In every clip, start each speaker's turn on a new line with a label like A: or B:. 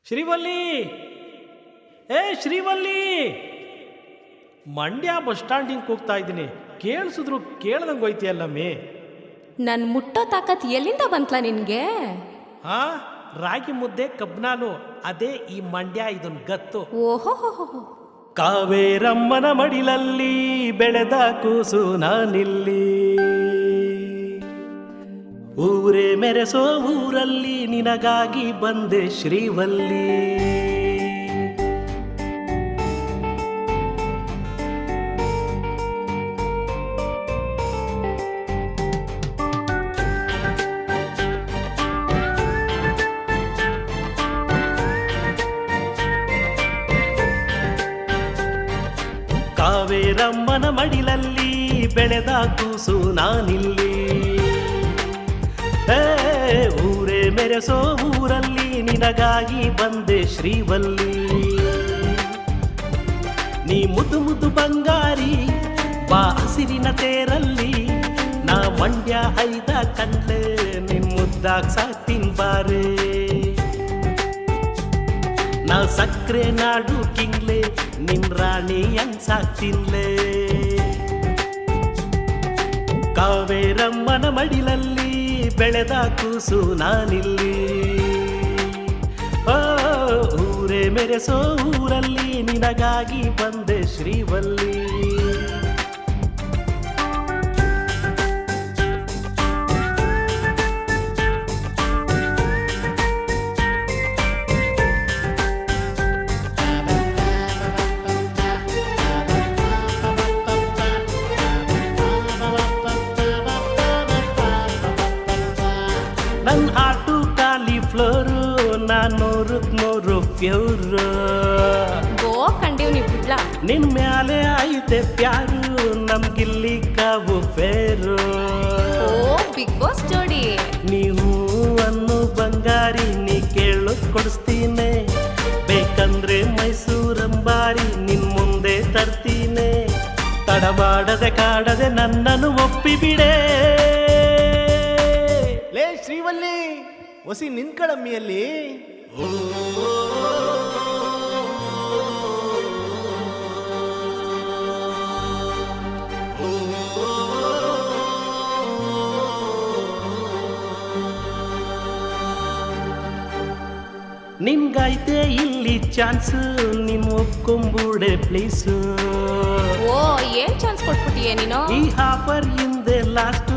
A: ಶ್ರೀವಲ್ಲಿ, ಏ Srivalli, Mandya bus standing ಹೋಗ್ತಾ ಇದ್ದೀನಿ. ಕೇಳಿಸಿದ್ರು ಕೇಳ್ದಂಗೆ ಹೋಯ್ತಿಯಲ್ಲಮ್ಮಿ.
B: ನನ್ ಮುಟ್ಟೋ ತಾಕತ್ ಎಲ್ಲಿಂದ ಬಂತ್ಲ ನಿನ್ಗೆ?
A: ಹಾ, ರಾಗಿ ಮುದ್ದೆ ಕಬ್ನಾಲು, ಅದೇ ಈ ಮಂಡ್ಯ ಇದನ್ ಗತ್ತು.
B: ಓಹೋ,
A: ಕಾವೇರಮ್ಮನ ಮಡಿಲಲ್ಲಿ ಬೆಳೆದ ಕೂಸು ನಾನಿಲ್ಲಿ, ಊರೇ ಮೆರೆಸೋ ಊರಲ್ಲಿ ನಿನಗಾಗಿ ಬಂದೆ ಶ್ರೀವಲ್ಲಿ. ಕಾವೇರಮ್ಮನ ಮಡಿಲಲ್ಲಿ ಬೆಳೆದ ಕೂಸು ನಾನಿಲ್ಲಿ, ಊರೇ ಮೆರೆಸೋ ಊರಲ್ಲಿ ನಿನಗಾಗಿ ಬಂದೆ ಶ್ರೀವಲ್ಲಿ. ನೀ ಮುದ್ದು ಮುದ್ದು ಬಂಗಾರಿ ಬಾ ಹಸಿರಿನ ತೇರಲ್ಲಿ, ನಾ ಮಂಡ್ಯ ಐದ ಕಂಡ್ಲೆ ನಿನ್ ಮುದ್ದಾಗ್ ಸಾಕ್ತೀನ್ ಬಾರೆ. ನಾ ಸಕ್ರೆ ನಾಡು ಕಿಂಗ್ಲೆ ನಿನ್ ರಾಣಿ ಹಂಗ್ ಸಾಕ್ತಿನ್ಲೆ. ಕಾವೇರಮ್ಮನ ಮಡಿಲಲ್ಲಿ ಬೆಳೆದ ಕೂಸು ನಾನಿಲ್ಲಿ, ಊರೇ ಮೆರೆಸೋ ಊರಲ್ಲಿ ನಿನಗಾಗಿ ಬಂದೆ ಶ್ರೀವಲ್ಲಿ. ನನ್ ಹಾಟು ಕಾಲಿಫ್ಲೋರು, ನಾನೂರಕ್ ನೂರು ಪ್ಯೂರು.
B: ಗೋ ಕಂಡೀವ್ ನೀ ಬಿಡ್ಲ.
A: ನಿನ್ ಮ್ಯಾಲೆ ಐತೆ ಪ್ಯಾರು, ನಮ್ಗಿಲ್ಲಿ ಕಾವು ಫೇರು.
B: ಓ ಬಿಗ್ ಬಾಸ್ ಜೋಡಿ.
A: ನೀವು ಅನ್ನು ಬಂಗಾರಿ, ನೀ ಕೇಳು ಕೊಡಿಸ್ತೀನಿ. ಬೇಕಂದ್ರೆ ಮೈಸೂರಂಬಾರಿ ನಿನ್ ಮುಂದೆ ತರ್ತೀನಿ. ತಡಮಾಡದೆ ಕಾಡದೆ ನನ್ನನ್ನು ಒಪ್ಪಿಬಿಡೆ.
C: ಲೇ ಶ್ರೀವಲ್ಲಿ, ಹೊಸಿ ನಿನ್ಕಳಮ್ಮಿಯಲ್ಲಿ.
A: ನಿನ್ಗೈತೆ ಇಲ್ಲಿ ಚಾನ್ಸ್, ನಿನ್ ಒಪ್ಕೊಂಬುಡೆ ಪ್ಲೀಸು.
B: ಓ ಏನ್ ಚಾನ್ಸ್ ಕೊಟ್ಬಿಟ್ಟಿಯೇ ನೀನು?
A: ಈ ಆಫರ್ ಹಿಂದೆ ಲಾಸ್ಟ್,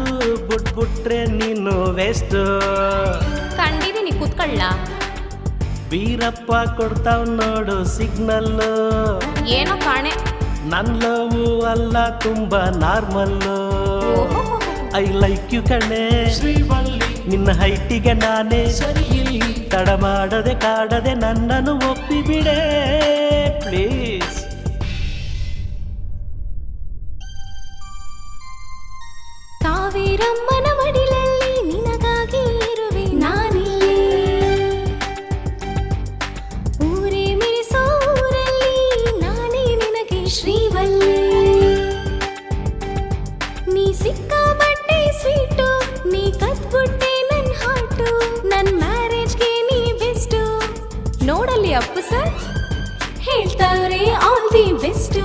A: ಬಿಟ್ಬಿಟ್ರೆ ನೀನು ವೇಸ್ಟ್.
B: ಕಂಡಿದೀನಿ, ಕೂತ್ಕೊಳ್ಳ.
A: ವೀರಪ್ಪ ಕೊಡ್ತಾವ್ ನೋಡು ಸಿಗ್ನಲ್,
B: ಏನೋ ಕಾಣೆ.
A: ನನ್ ಲವ್ ಅಲ್ಲ ತುಂಬಾ ನಾರ್ಮಲ್. ಐ ಲೈಕ್ ಯು ಕಣೆ ಶ್ರೀವಲ್ಲಿ, ನಿನ್ನ ಹೈಟಿಗೆ ನಾನೇ ಸರಿ. ತಡ ಮಾಡದೆ ಕಾಡದೆ ನನ್ನನ್ನು ಒಪ್ಪಿಬಿಡೆ ಪ್ಲೀಸ್.
B: ಕಾವೇರಮ್ಮನ ಮಡಿಲಲ್ಲಿ ನಿನಗಾಗಿ ಇರುವೆ ನಾನಿಲ್ಲಿ, ಊರೇ ಮಿರಿಸೋ ಊರಲ್ಲಿ ನಾನೇ ನಿನಗೆ ಶ್ರೀವಲ್ಲಿ. ನೀ ಸಿಕ್ಕಾಪಟ್ಟೆ ಸ್ವೀಟು, ನೀ ಕದ್ಬಿಟ್ಟೆ ನನ್ ಹಾಟು, ನನ್ ಮ್ಯಾರೇಜ್ಗೆ ನೀ ಬೆಸ್ಟು. ನೋಡಲ್ಲಿ ಅಪ್ಪು ಸರ್ ಹೇಳ್ತಾವ್ರೆ ಆಲ್ ದಿ ಬೆಸ್ಟು.